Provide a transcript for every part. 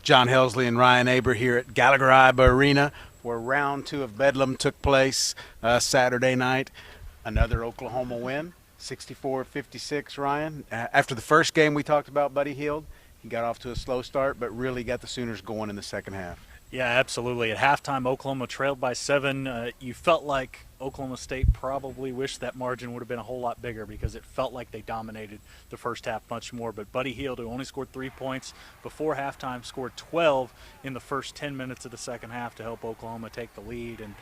John Helsley and Ryan Aber here at Aber Arena, where round 2 of Bedlam took place Saturday night. Another Oklahoma win, 64-56, Ryan. After the first game we talked about Buddy Hield, he got off to a slow start, but really got the Sooners going in the second half. Yeah, absolutely. At halftime, Oklahoma trailed by 7. You felt like Oklahoma State probably wished that margin would have been a whole lot bigger because it felt like they dominated the first half much more. But Buddy Hield, who only scored 3 points before halftime, scored 12 in the first 10 minutes of the second half to help Oklahoma take the lead. And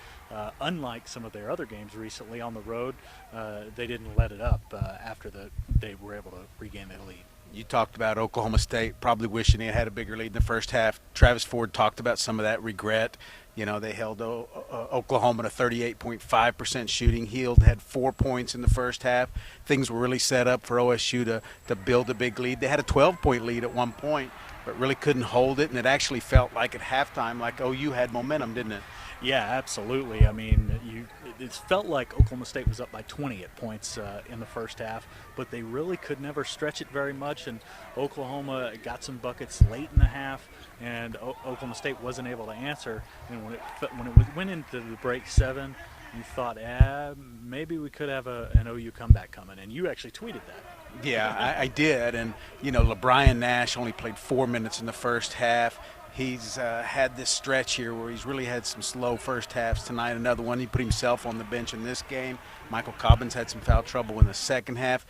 unlike some of their other games recently on the road, they didn't let it up after they were able to regain their lead. You talked about Oklahoma State probably wishing they had a bigger lead in the first half. Travis Ford talked about some of that regret. You know, they held Oklahoma to 38.5% shooting. Hield had 4 points in the first half. Things were really set up for OSU to build a big lead. They had a 12-point lead at one point, but really couldn't hold it, and it actually felt like at halftime like OU had momentum, didn't it? Yeah, absolutely. I mean, it felt like Oklahoma State was up by 20 at points in the first half, but they really could never stretch it very much, and Oklahoma got some buckets late in the half, and Oklahoma State wasn't able to answer. And when it went into the break 7, you thought, maybe we could have an OU comeback coming, and you actually tweeted that. Yeah, I did, and, you know, LeBron Nash only played 4 minutes in the first half. He's had this stretch here where he's really had some slow first halves. Tonight, another one. He put himself on the bench in this game. Michael Cobbins had some foul trouble in the second half.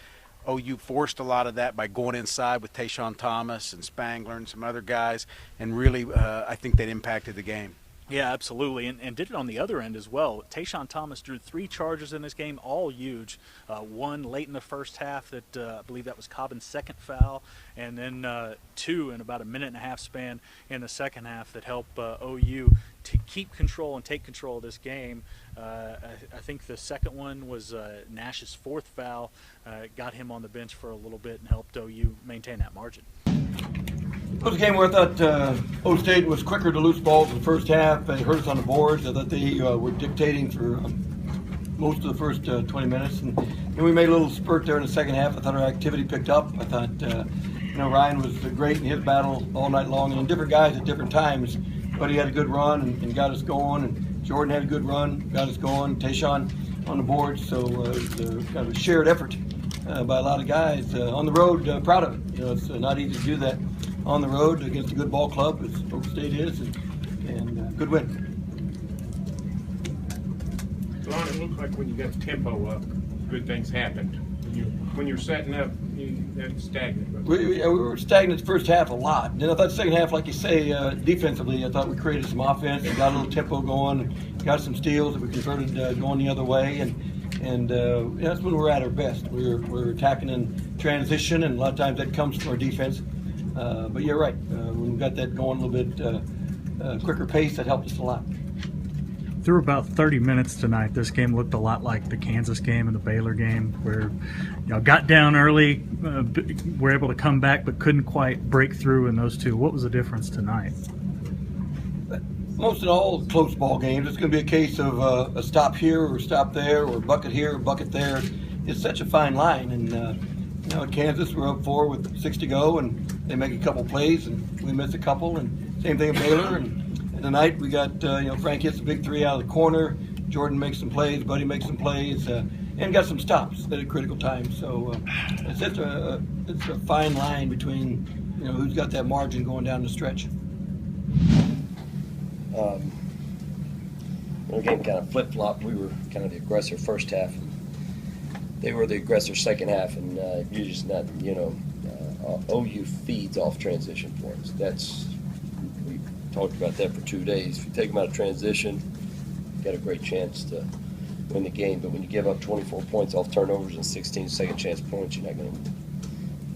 OU forced a lot of that by going inside with Tayshaun Thomas and Spangler and some other guys, and really I think that impacted the game. Yeah, absolutely, and did it on the other end as well. Tayshaun Thomas drew 3 charges in this game, all huge. One late in the first half that I believe that was Cobbins' second foul, and then 2 in about a minute and a half span in the second half that helped OU to keep control and take control of this game. I think the second one was Nash's 4th foul, got him on the bench for a little bit and helped OU maintain that margin. It was a game where I thought O State was quicker to loose balls in the first half. They hurt us on the boards. I thought they were dictating for most of the first 20 minutes. And then we made a little spurt there in the second half. I thought our activity picked up. I thought, Ryan was great in his battle all night long. And different guys at different times. But he had a good run and got us going. And Jordan had a good run, got us going. Tayshaun on the board. So it was kind of a shared effort by a lot of guys. On the road, proud of it. You know, it's not easy to do that on the road against a good ball club, as Oklahoma State is, and good win. Ron, it looked like when you got the tempo up, good things happened. When you're setting up, that's stagnant. We were stagnant the first half a lot. And then I thought the second half, like you say, defensively, I thought we created some offense and got a little tempo going, and got some steals that we converted going the other way, and that's when we're at our best. We're attacking in transition, and a lot of times that comes from our defense. But you're right. When we got that going a little bit quicker pace, that helped us a lot. Through about 30 minutes tonight, this game looked a lot like the Kansas game and the Baylor game, where got down early, were able to come back, but couldn't quite break through in those two. What was the difference tonight? Most of all close ball games, it's going to be a case of a stop here or stop there, or bucket here or bucket there. It's such a fine line, and at Kansas, we're up 4 with 6 to go, and they make a couple plays, and we miss a couple, and same thing at Baylor. And tonight we got, Frank hits a big 3 out of the corner, Jordan makes some plays, Buddy makes some plays, and got some stops at a critical time. So it's a fine line between, who's got that margin going down the stretch. The game kind of flip-flopped. We were kind of the aggressor first half. They were the aggressor second half, and you're just not, OU feeds off transition points. We talked about that for 2 days. If you take them out of transition, you got a great chance to win the game. But when you give up 24 points off turnovers and 16 second chance points, you're not going to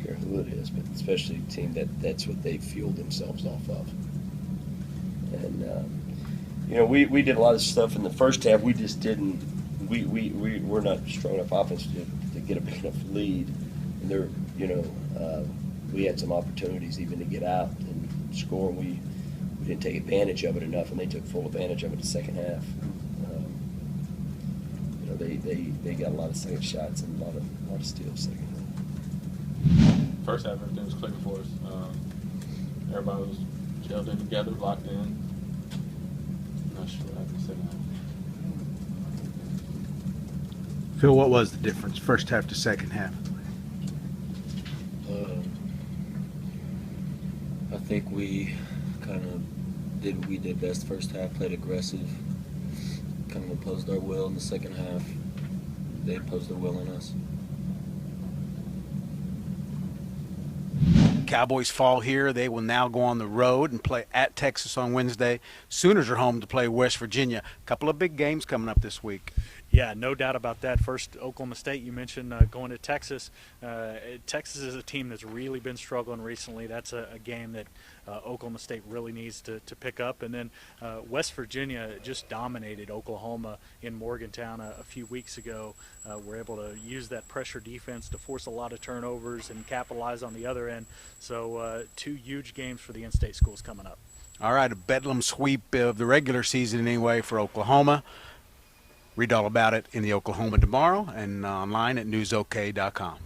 care who it is, but especially a team that's what they fueled themselves off of. And, we did a lot of stuff in the first half. We just didn't. We're not strong enough offense to get a big enough lead, and there, we had some opportunities even to get out and score. We didn't take advantage of it enough, and they took full advantage of it in the second half. They got a lot of second shots and a lot of steals second half. First half, everything was clicking for us. Everybody was gelled in together, locked in. Not sure what happened second half. Phil, what was the difference, first half to second half? I think we kind of did what we did best first half, played aggressive, kind of imposed our will in the second half. They imposed their will on us. Cowboys fall here. They will now go on the road and play at Texas on Wednesday. Sooners are home to play West Virginia. A couple of big games coming up this week. Yeah, no doubt about that. First, Oklahoma State, you mentioned going to Texas. Texas is a team that's really been struggling recently. That's a game that Oklahoma State really needs to pick up. And then West Virginia just dominated Oklahoma in Morgantown a few weeks ago. We're able to use that pressure defense to force a lot of turnovers and capitalize on the other end. So two huge games for the in-state schools coming up. All right, a Bedlam sweep of the regular season anyway for Oklahoma. Read all about it in the Oklahoma tomorrow and online at newsok.com.